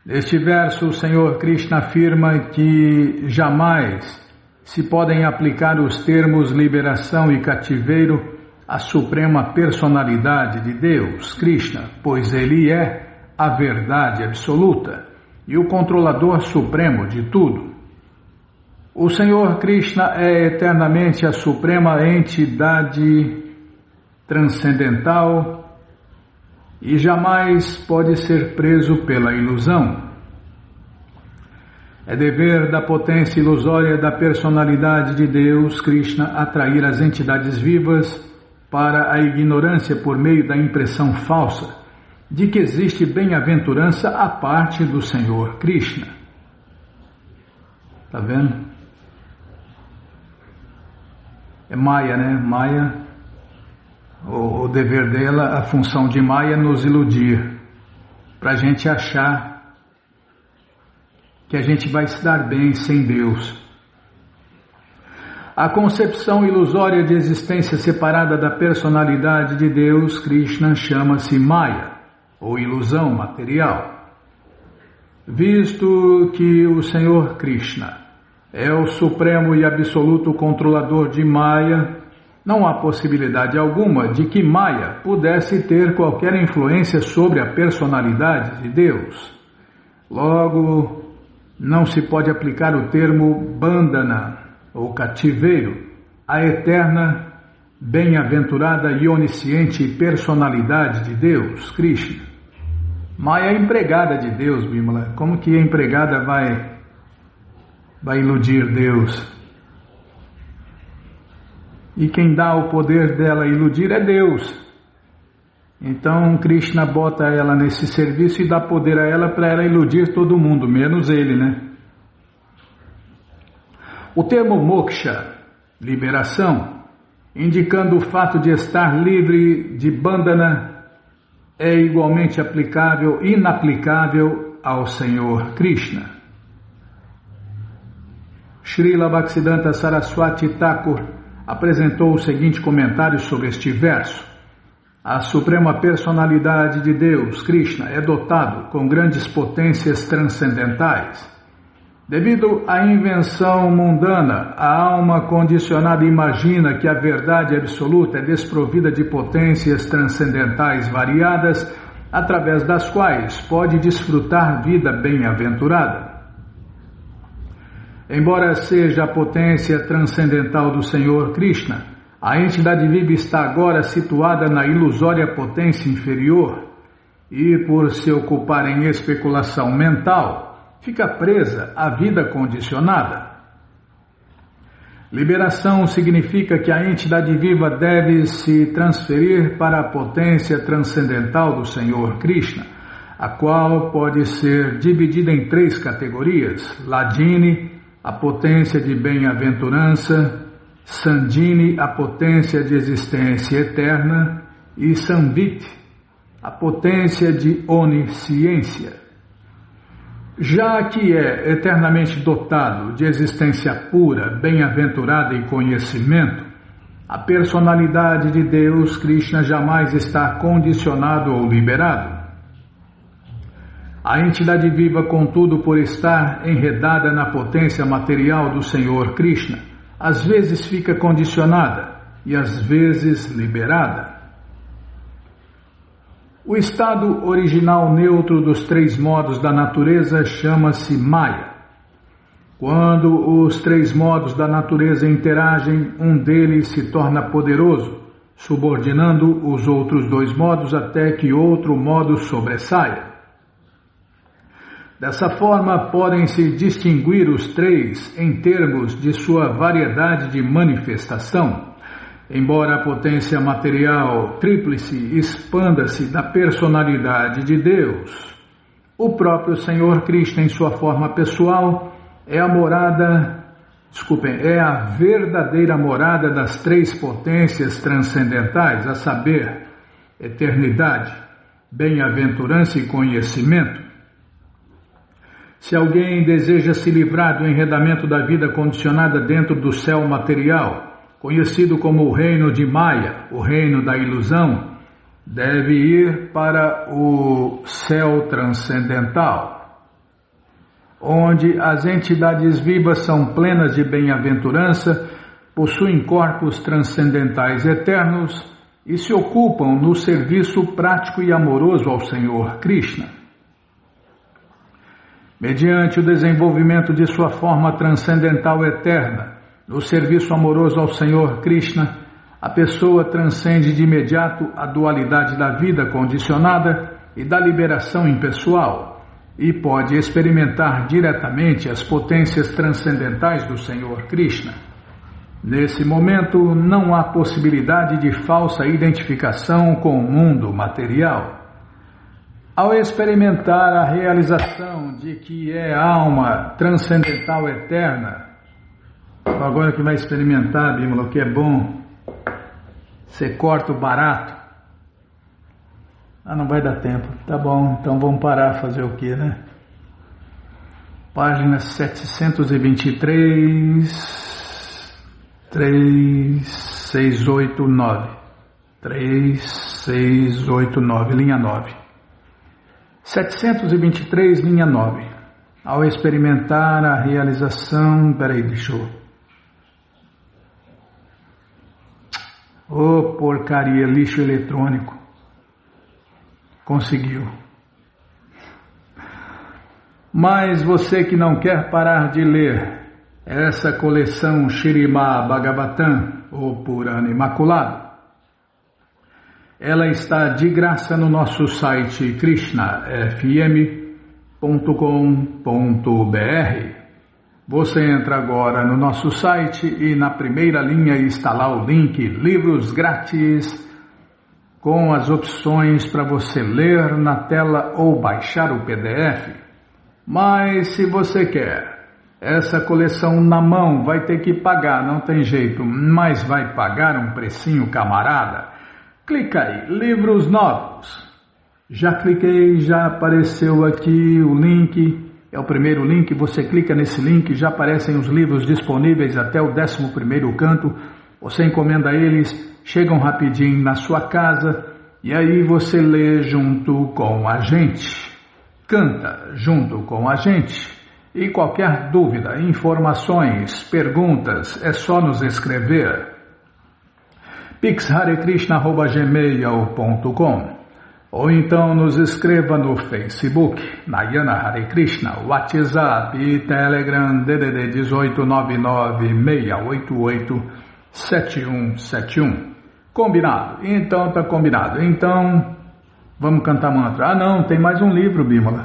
Neste verso, o Senhor Krishna afirma que jamais se podem aplicar os termos liberação e cativeiro à suprema personalidade de Deus, Krishna, pois Ele é a verdade absoluta e o controlador supremo de tudo. O Senhor Krishna é eternamente a suprema entidade transcendental e jamais pode ser preso pela ilusão. É dever da potência ilusória da personalidade de Deus, Krishna, atrair as entidades vivas para a ignorância por meio da impressão falsa de que existe bem-aventurança à parte do Senhor Krishna. Está vendo? é Maya, né? Maya, o dever dela, a função de Maya é nos iludir, para a gente achar que a gente vai se dar bem sem Deus. A concepção ilusória de existência separada da personalidade de Deus, Krishna, chama-se Maya, ou ilusão material. Visto que o Senhor Krishna é o supremo e absoluto controlador de Maya, não há possibilidade alguma de que Maya pudesse ter qualquer influência sobre a personalidade de Deus. Logo, não se pode aplicar o termo bandhana, ou cativeiro, a eterna, bem-aventurada e onisciente personalidade de Deus, Krishna. Maya é empregada de Deus, Bimala. Como que a empregada vai iludir Deus? E quem dá o poder dela iludir é Deus. Então Krishna bota ela nesse serviço e dá poder a ela para ela iludir todo mundo, menos ele, né? O termo moksha, liberação, indicando o fato de estar livre de bandhana, é igualmente aplicável, inaplicável ao Senhor Krishna. Srila Bhaktisiddhanta Saraswati Thakur apresentou o seguinte comentário sobre este verso. A suprema personalidade de Deus, Krishna, é dotado com grandes potências transcendentais. Devido à invenção mundana, a alma condicionada imagina que a verdade absoluta é desprovida de potências transcendentais variadas, através das quais pode desfrutar vida bem-aventurada. Embora seja a potência transcendental do Senhor Krishna, a entidade viva está agora situada na ilusória potência inferior e, por se ocupar em especulação mental, fica presa à vida condicionada. Liberação significa que a entidade viva deve se transferir para a potência transcendental do Senhor Krishna, a qual pode ser dividida em 3 categorias: Ladini, a potência de bem-aventurança; Sandini, a potência de existência eterna; e Samvit, a potência de onisciência. Já que é eternamente dotado de existência pura, bem-aventurada e conhecimento, a personalidade de Deus, Krishna, jamais está condicionado ou liberado. A entidade viva, contudo, por estar enredada na potência material do Senhor Krishna, às vezes fica condicionada e às vezes liberada. O estado original neutro dos 3 modos da natureza chama-se Maya. Quando os 3 modos da natureza interagem, um deles se torna poderoso, subordinando os outros 2 modos até que outro modo sobressaia. Dessa forma, podem-se distinguir os 3 em termos de sua variedade de manifestação. Embora a potência material tríplice expanda-se da personalidade de Deus, o próprio Senhor Krishna, em sua forma pessoal, é a verdadeira morada das 3 potências transcendentais, a saber, eternidade, bem-aventurança e conhecimento. Se alguém deseja se livrar do enredamento da vida condicionada dentro do céu material, conhecido como o reino de Maya, o reino da ilusão, deve ir para o céu transcendental, onde as entidades vivas são plenas de bem-aventurança, possuem corpos transcendentais eternos e se ocupam no serviço prático e amoroso ao Senhor Krishna. Mediante o desenvolvimento de sua forma transcendental eterna, no serviço amoroso ao Senhor Krishna, a pessoa transcende de imediato a dualidade da vida condicionada e da liberação impessoal e pode experimentar diretamente as potências transcendentais do Senhor Krishna. Nesse momento, não há possibilidade de falsa identificação com o mundo material. Ao experimentar a realização de que é alma transcendental eterna, Agora que vai experimentar, Bímola, o que é bom, você corta o barato. Ah, não vai dar tempo. Tá bom, então vamos parar, fazer o que, né? Página 723, 3689. 3689, linha 9. 723, linha 9. Ao experimentar a realização... Peraí, deixa eu... Ô, porcaria, lixo eletrônico. Conseguiu. Mas você que não quer parar de ler essa coleção Śrīmad Bhagavatam, ou Purana Imaculado, ela está de graça no nosso site krishnafm.com.br. Você entra agora no nosso site e na primeira linha está lá o link Livros Grátis, com as opções para você ler na tela ou baixar o PDF. Mas se você quer essa coleção na mão, vai ter que pagar, não tem jeito, mas vai pagar um precinho, camarada. Clica aí, livros novos. Já cliquei, já apareceu aqui o link, é o primeiro link, você clica nesse link, já aparecem os livros disponíveis até o 11º canto, você encomenda eles, chegam rapidinho na sua casa e aí você lê junto com a gente. Canta junto com a gente. E qualquer dúvida, informações, perguntas, é só nos escrever. pixharekrishna@gmail.com ou então nos escreva no Facebook, Nayana Hare Krishna, WhatsApp e Telegram DDD 18996887171. Combinado? Então tá combinado. Então... vamos cantar mantra. Ah, não, tem mais um livro, Bímola.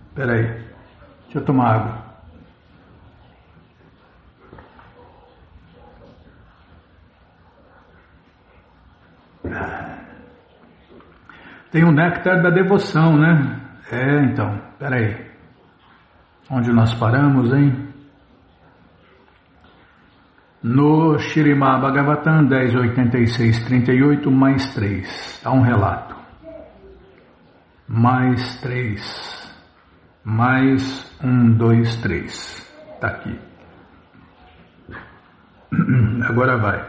Espera aí, deixa eu tomar água. Tem o Néctar da Devoção, né? É, então, espera aí. Onde nós paramos, hein? No Śrīmad Bhagavatam 10.86.38, mais 3. Há um relato. Mais 3, mais 1, 2, 3, está aqui. Agora vai.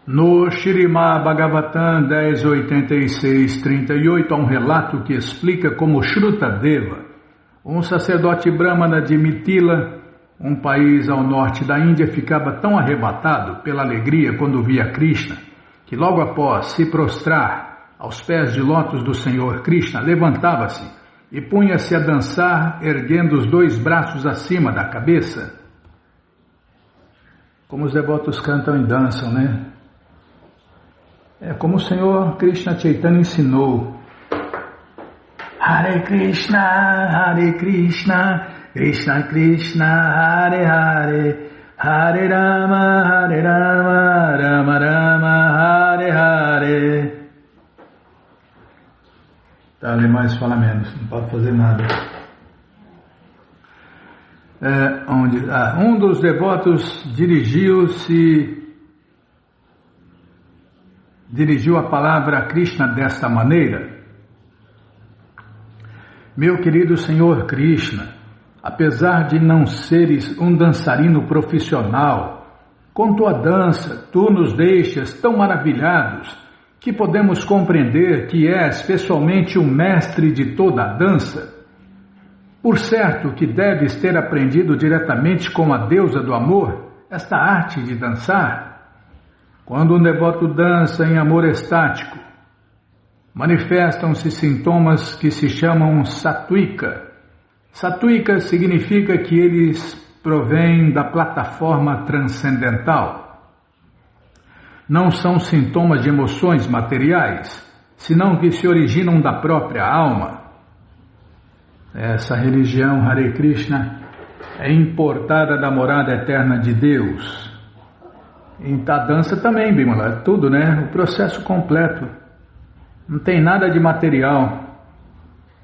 No Śrīmad Bhagavatam 10.86.38 há um relato que explica como Shrutadeva, um sacerdote brahmana de Mithila, um país ao norte da Índia, ficava tão arrebatado pela alegria quando via Krishna, que logo após se prostrar aos pés de lótus do Senhor Krishna, levantava-se e punha-se a dançar, erguendo os 2 braços acima da cabeça. Como os devotos cantam e dançam, né? É como o Senhor Krishna Chaitanya ensinou. Hare Krishna, Krishna Krishna, Hare Hare, Hare Rama, Rama Rama, Hare Hare. Tá, ali mais fala menos, não pode fazer nada. Um dos devotos dirigiu a palavra a Krishna desta maneira: meu querido Senhor Krishna, apesar de não seres um dançarino profissional, com tua dança tu nos deixas tão maravilhados que podemos compreender que és pessoalmente o mestre de toda a dança. Por certo que deves ter aprendido diretamente com a deusa do amor esta arte de dançar. Quando um devoto dança em amor estático, manifestam-se sintomas que se chamam sattvika. Sattvika significa que eles provêm da plataforma transcendental. Não são sintomas de emoções materiais, senão que se originam da própria alma. Essa religião Hare Krishna é importada da morada eterna de Deus. E a dança também, Bimala, é tudo, né? O processo completo. Não tem nada de material.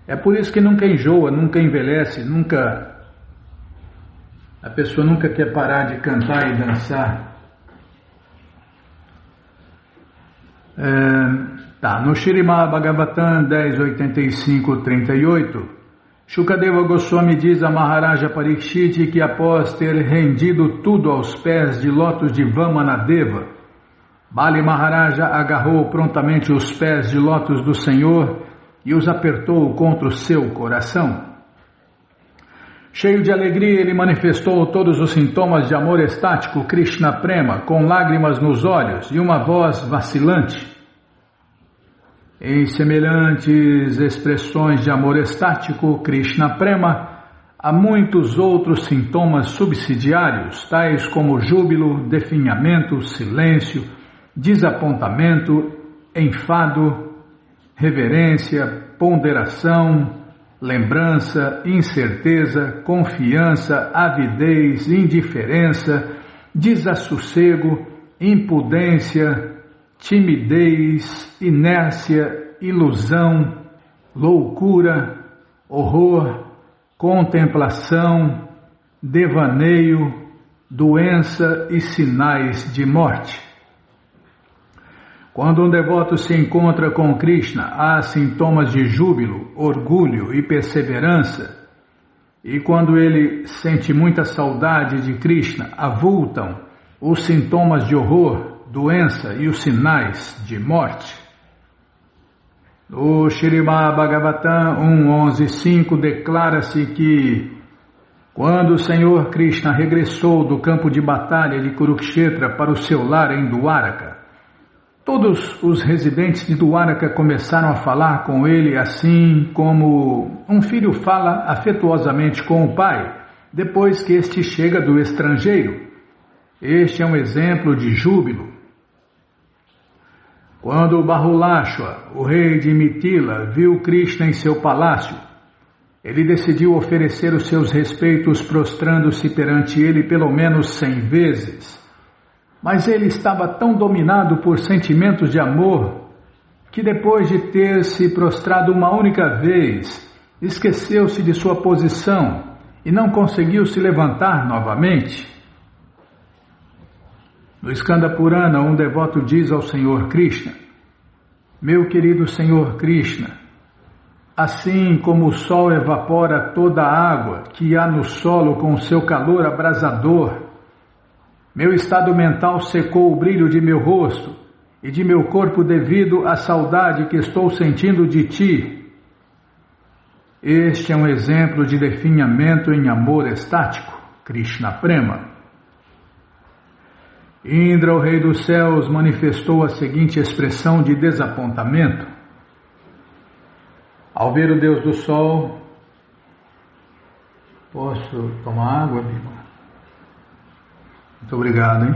É por isso que nunca enjoa, nunca envelhece, a pessoa nunca quer parar de cantar e dançar. No Śrīmad Bhagavatam 10.85-38, Shukadeva Goswami diz a Maharaja Parikshit que após ter rendido tudo aos pés de lótus de Vamanadeva, Bali Maharaja agarrou prontamente os pés de lótus do Senhor e os apertou contra o seu coração. Cheio de alegria, ele manifestou todos os sintomas de amor estático Krishna Prema, com lágrimas nos olhos e uma voz vacilante. Em semelhantes expressões de amor estático Krishna Prema, há muitos outros sintomas subsidiários, tais como júbilo, definhamento, silêncio, desapontamento, enfado, reverência, ponderação, lembrança, incerteza, confiança, avidez, indiferença, desassossego, impudência, timidez, inércia, ilusão, loucura, horror, contemplação, devaneio, doença e sinais de morte. Quando um devoto se encontra com Krishna, há sintomas de júbilo, orgulho e perseverança. E quando ele sente muita saudade de Krishna, avultam os sintomas de horror, doença e os sinais de morte. No Śrīmad Bhagavatam 1.11.5 declara-se que quando o Senhor Krishna regressou do campo de batalha de Kurukshetra para o seu lar em Dwaraka, todos os residentes de Dwaraka começaram a falar com ele assim como um filho fala afetuosamente com o pai, depois que este chega do estrangeiro. Este é um exemplo de júbilo. Quando Bahulashva, o rei de Mithila, viu Krishna em seu palácio, ele decidiu oferecer os seus respeitos prostrando-se perante ele pelo menos 100 vezes. Mas ele estava tão dominado por sentimentos de amor que depois de ter se prostrado uma única vez, esqueceu-se de sua posição e não conseguiu se levantar novamente. No Skanda Purana, um devoto diz ao Senhor Krishna: meu querido Senhor Krishna, assim como o sol evapora toda a água que há no solo com o seu calor abrasador, meu estado mental secou o brilho de meu rosto e de meu corpo devido à saudade que estou sentindo de ti. Este é um exemplo de definhamento em amor estático, Krishna Prema. Indra, o rei dos céus, manifestou a seguinte expressão de desapontamento. Ao ver o Deus do Sol, posso tomar água, amigo? Muito obrigado, hein?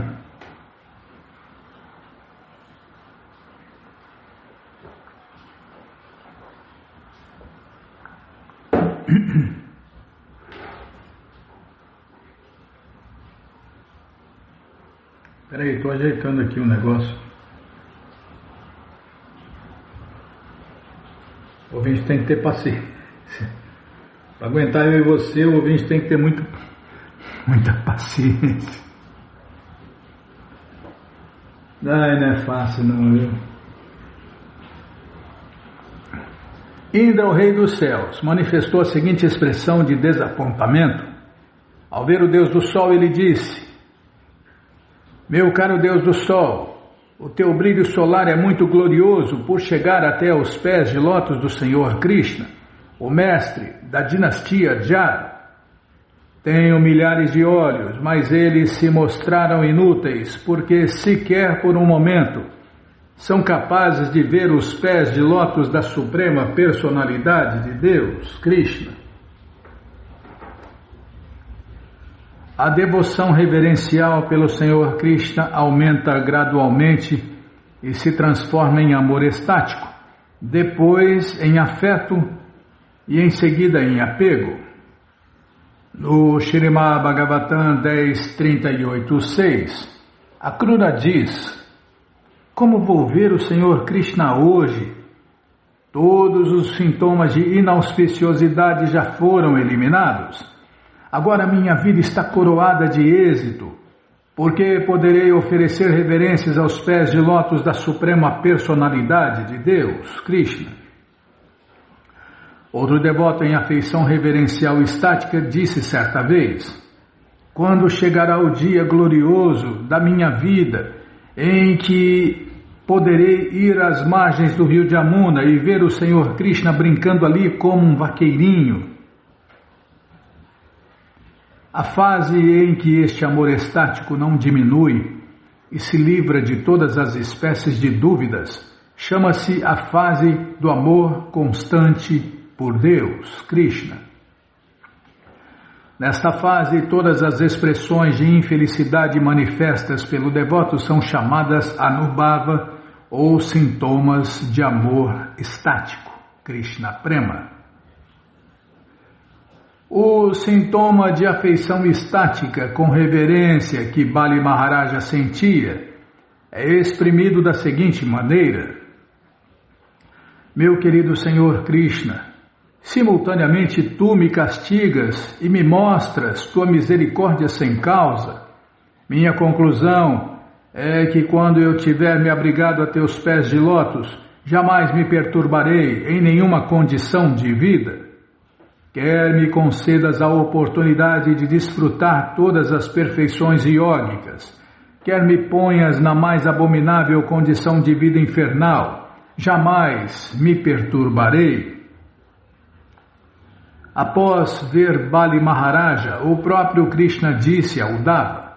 Peraí, estou ajeitando aqui um negócio. O ouvinte tem que ter paciência. Para aguentar eu e você, o ouvinte tem que ter muita paciência. Não é fácil não, viu? Indra, o rei dos céus, manifestou a seguinte expressão de desapontamento. Ao ver o Deus do Sol, ele disse: meu caro Deus do Sol, o teu brilho solar é muito glorioso por chegar até os pés de lótus do Senhor Krishna, o mestre da dinastia Jada. Tenho milhares de olhos, mas eles se mostraram inúteis, porque sequer por um momento são capazes de ver os pés de lótus da suprema personalidade de Deus, Krishna. A devoção reverencial pelo Senhor Krishna aumenta gradualmente e se transforma em amor estático, depois em afeto e em seguida em apego. No Śrīmad Bhagavatam 10.38.6, a Krura diz: como vou ver o Senhor Krishna hoje? Todos os sintomas de inauspiciosidade já foram eliminados. Agora minha vida está coroada de êxito, porque poderei oferecer reverências aos pés de lótus da Suprema Personalidade de Deus, Krishna. Outro devoto em afeição reverencial estática disse certa vez: quando chegará o dia glorioso da minha vida, em que poderei ir às margens do rio de Amuna e ver o Senhor Krishna brincando ali como um vaqueirinho. A fase em que este amor estático não diminui e se livra de todas as espécies de dúvidas, chama-se a fase do amor constante por Deus, Krishna. Nesta fase, todas as expressões de infelicidade manifestas pelo devoto são chamadas Anubhava ou sintomas de amor estático, Krishna Prema. O sintoma de afeição estática com reverência que Bali Maharaja sentia é exprimido da seguinte maneira: meu querido Senhor Krishna, simultaneamente tu me castigas e me mostras tua misericórdia sem causa. Minha conclusão é que quando eu tiver me abrigado a teus pés de lótus, jamais me perturbarei em nenhuma condição de vida. Quer me concedas a oportunidade de desfrutar todas as perfeições iógicas, quer me ponhas na mais abominável condição de vida infernal, jamais me perturbarei. Após ver Bali Maharaja, o próprio Krishna disse a Uddhava: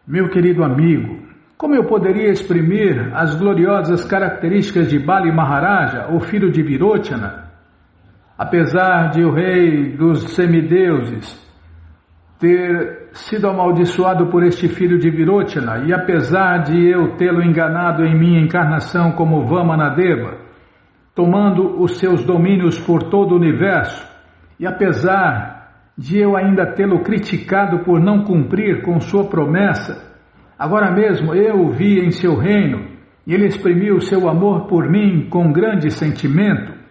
meu querido amigo, como eu poderia exprimir as gloriosas características de Bali Maharaja, o filho de Virochana? Apesar de o rei dos semideuses ter sido amaldiçoado por este filho de Virochana, e apesar de eu tê-lo enganado em minha encarnação como Vamanadeva, tomando os seus domínios por todo o universo, e apesar de eu ainda tê-lo criticado por não cumprir com sua promessa, agora mesmo eu o vi em seu reino, e ele exprimiu seu amor por mim com grande sentimento.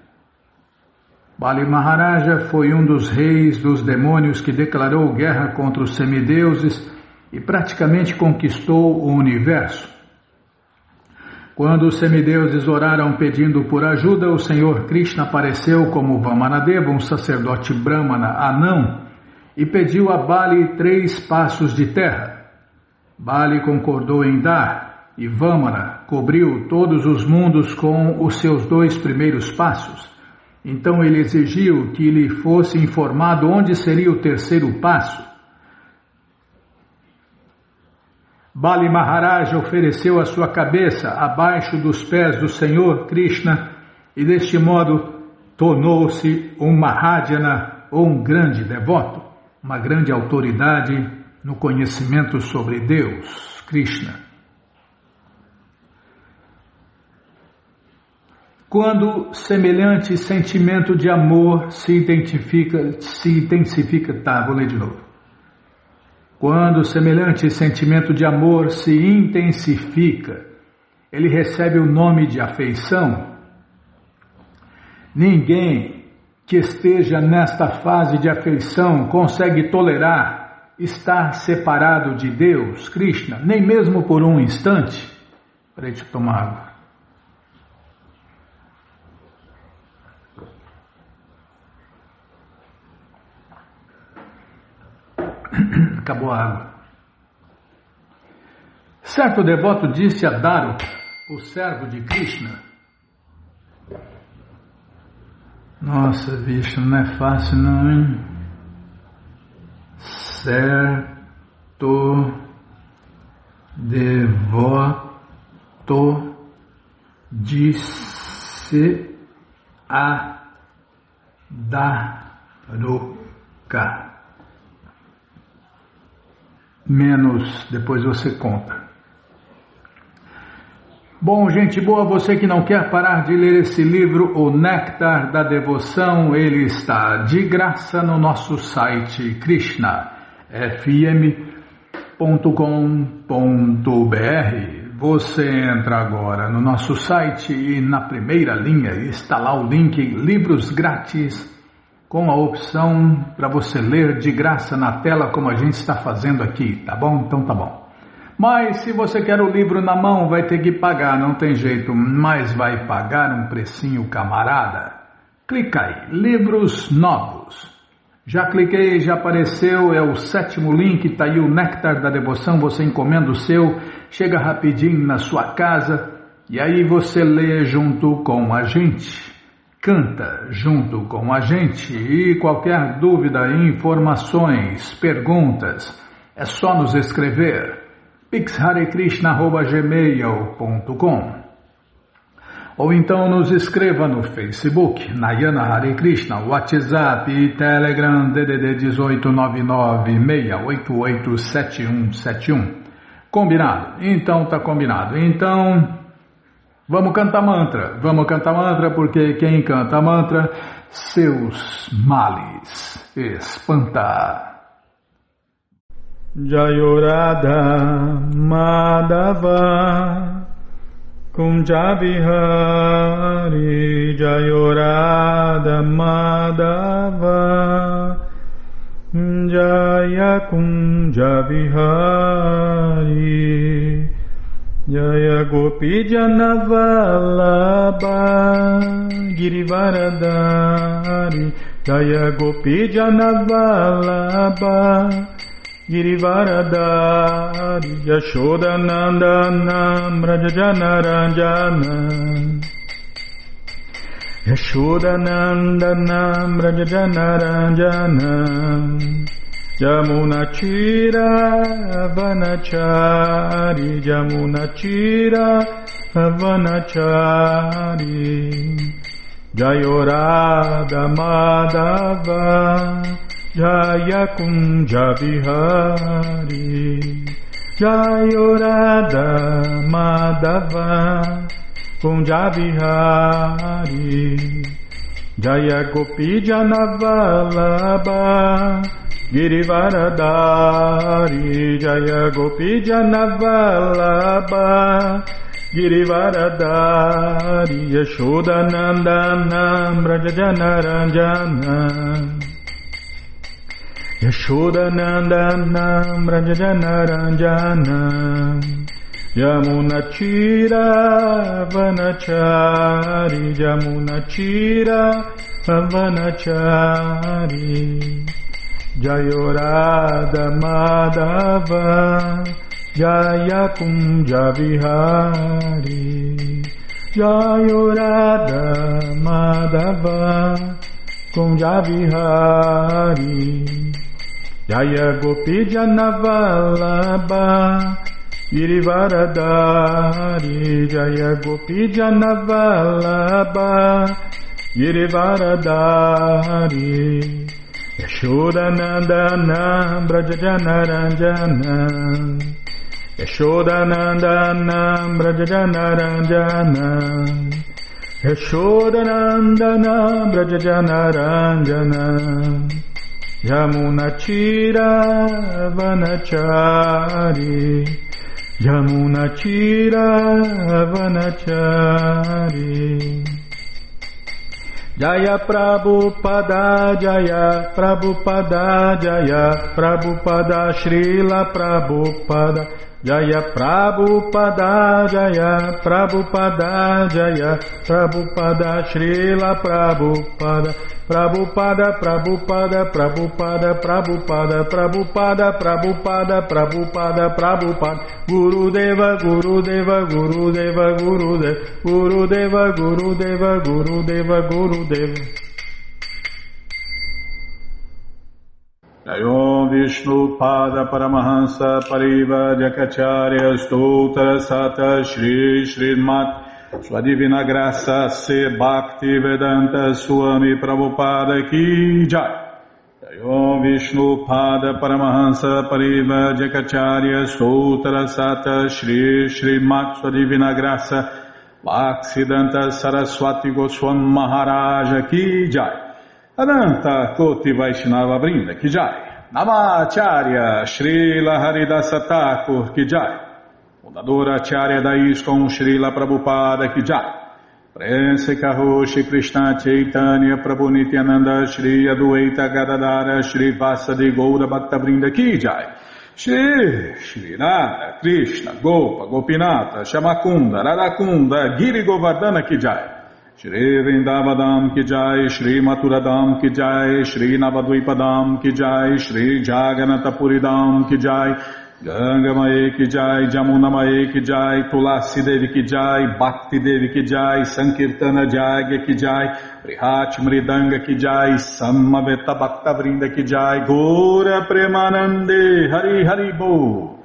Bali Maharaja foi um dos reis dos demônios que declarou guerra contra os semideuses e praticamente conquistou o universo. Quando os semideuses oraram pedindo por ajuda, o Senhor Krishna apareceu como Vamanadeva, um sacerdote brahmana anão, e pediu a Bali 3 passos de terra. Bali concordou em dar, e Vamana cobriu todos os mundos com os seus 2 primeiros passos. Então ele exigiu que lhe fosse informado onde seria o 3º passo. Bali Maharaja ofereceu a sua cabeça abaixo dos pés do Senhor Krishna e deste modo tornou-se um Mahajana ou um grande devoto, uma grande autoridade no conhecimento sobre Deus, Krishna. Quando semelhante sentimento de amor se intensifica, vou ler de novo. Quando semelhante sentimento de amor se intensifica, ele recebe o nome de afeição. Ninguém que esteja nesta fase de afeição consegue tolerar estar separado de Deus, Krishna, nem mesmo por um instante. Peraí, deixa eu tomar água. Acabou a água. Certo devoto disse a Daru, o servo de Krishna: nossa, bicho, não é fácil não, hein? Certo devoto disse a Daruka. Menos, depois você conta. Bom, gente boa, você que não quer parar de ler esse livro, O Néctar da Devoção, ele está de graça no nosso site krishnafm.com.br. você entra agora no nosso site e na primeira linha está lá o link Livros Grátis, com a opção para você ler de graça na tela, como a gente está fazendo aqui, tá bom? Então tá bom. Mas se você quer o livro na mão, vai ter que pagar, não tem jeito, mas vai pagar um precinho camarada. Clica aí, Livros Novos. Já cliquei, já apareceu, é o 7º link, está aí o Néctar da Devoção, você encomenda o seu, chega rapidinho na sua casa e aí você lê junto com a gente. Canta junto com a gente e qualquer dúvida, informações, perguntas, é só nos escrever pixharekrishna@gmail.com ou então nos escreva no Facebook, Nayana Hare Krishna, WhatsApp e Telegram DDD 18986887171. Combinado? Então tá combinado. Então vamos cantar mantra, porque quem canta mantra, seus males espanta. Jayorada Madhava Kunjabihari, Jayorada Madhava Jaya Kunjabihari, Jaya Gopi Janavalabha Girivaradari, Jaya Gopi Janavalabha Girivaradari, Yashodanandana Brajajanaranjana, Yashodanandana Brajajanaranjana, Jamunachira Vanachari, Jamunachira Vanachari, Jayorada Madhava Jaya Kunja Vihari, Jayorada Madhava Kunja Vihari, Jaya Gopi Janavalabha Girivaradari, Jaya Gopi Janavalabha Girivaradari, Yashodanandana Brajajanaranjana, Yashodanandana Brajajanaranjana, Yamunachira Vanachari, Yamunachira Vanachari, Jayorada Madhava Jaya Kunja Vihari, Jayorada Madhava Kunja Vihari, Jaya Gopi Janavalabha Girivaradari, Jaya Gopi Janavalabha Girivaradari, Yashodanandana Brajajanaranjana, Yashodanandana Brajajanaranjana, Yashodanandana Brajajanaranjana, Yamunachira Vanachari, Yamunachira Vanachari, Jaya Prabhupada, Jaya Prabhupada, Jaya Prabhupada, Srila Prabhupada, Jaya Prabhupada, Jaya Prabhupada, Jaya Prabhupada, Srila Prabhupada, Prabhupada, Prabhupada, Prabhupada, Prabhupada, Prabhupada, Prabhupada, Prabhupada, Prabhupada, Gurudeva, Gurudeva, Gurudeva, Gurudeva, Gurudeva, Gurudeva, Gurudeva, Gurudeva. Jayom Vishnu Pada Paramahansa Pariva Jakacharya Stoutra Sata Shri Srimat Sua Divina Graça Se Bhakti Vedanta Swami Prabhupada Ki Jai. Jayom Vishnu Pada Paramahansa Pariva Jakacharya Stoutra Sata Shri Srimat Sua Divina Graça Bhaksidanta Saraswati Goswam Maharaja Ki Jai. Ananta Koti Vaishnava Brinda Ki Jai. Namacharya Srila Haridasa Thakur Ki Jai. fundadora Acharya da ISKCON Srila Prabhupada Ki Jai. Prense Kaho Shri Krishna Chaitanya Prabhu Nityananda Shri Adueta Gadadara Shri Vasadi Goura Bhaktavrinda Ki Jai. Shri Radha Krishna Gopa Gopinata Shamakunda Radakunda Giri Govardhana Ki Jai. Shri Vrindavadam Ki Jai, Shri Maturadam Ki Jai, Shri Navadvipadam Ki Jai, Shri Jaganatapuridam Ki Jai, Ganga Mae Ki Jai, Jamuna Mae Ki Jai, Tulasi Devi Ki Jai, Bhakti Devi Ki Jai, Sankirtana Jagya Ki Jai, Prihat Mridanga Ki Jai, Samaveta Bhaktavrinda Ki Jai, Gora Premanande, Hari Hari Bo.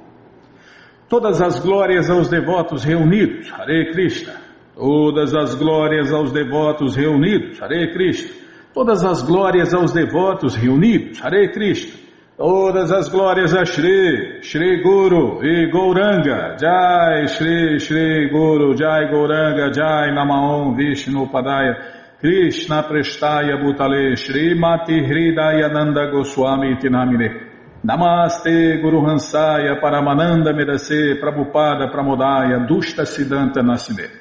Todas as glórias aos devotos reunidos, Hare Krishna. Todas as glórias aos devotos reunidos, Hare Krishna. Todas as glórias aos devotos reunidos, Hare Krishna. Todas as glórias a Shri, Shri Guru e Gauranga, Jai Shri, Shri Guru, Jai Gauranga, Jai Namaon Vishnu Padaya, Krishna Prestaya Bhutale, Shri Mati Hridaya Nanda Goswami Tinamine. Namaste Guru Hansaya Paramananda Medase Prabhupada Pramodaya Dushta Siddhanta Nasine.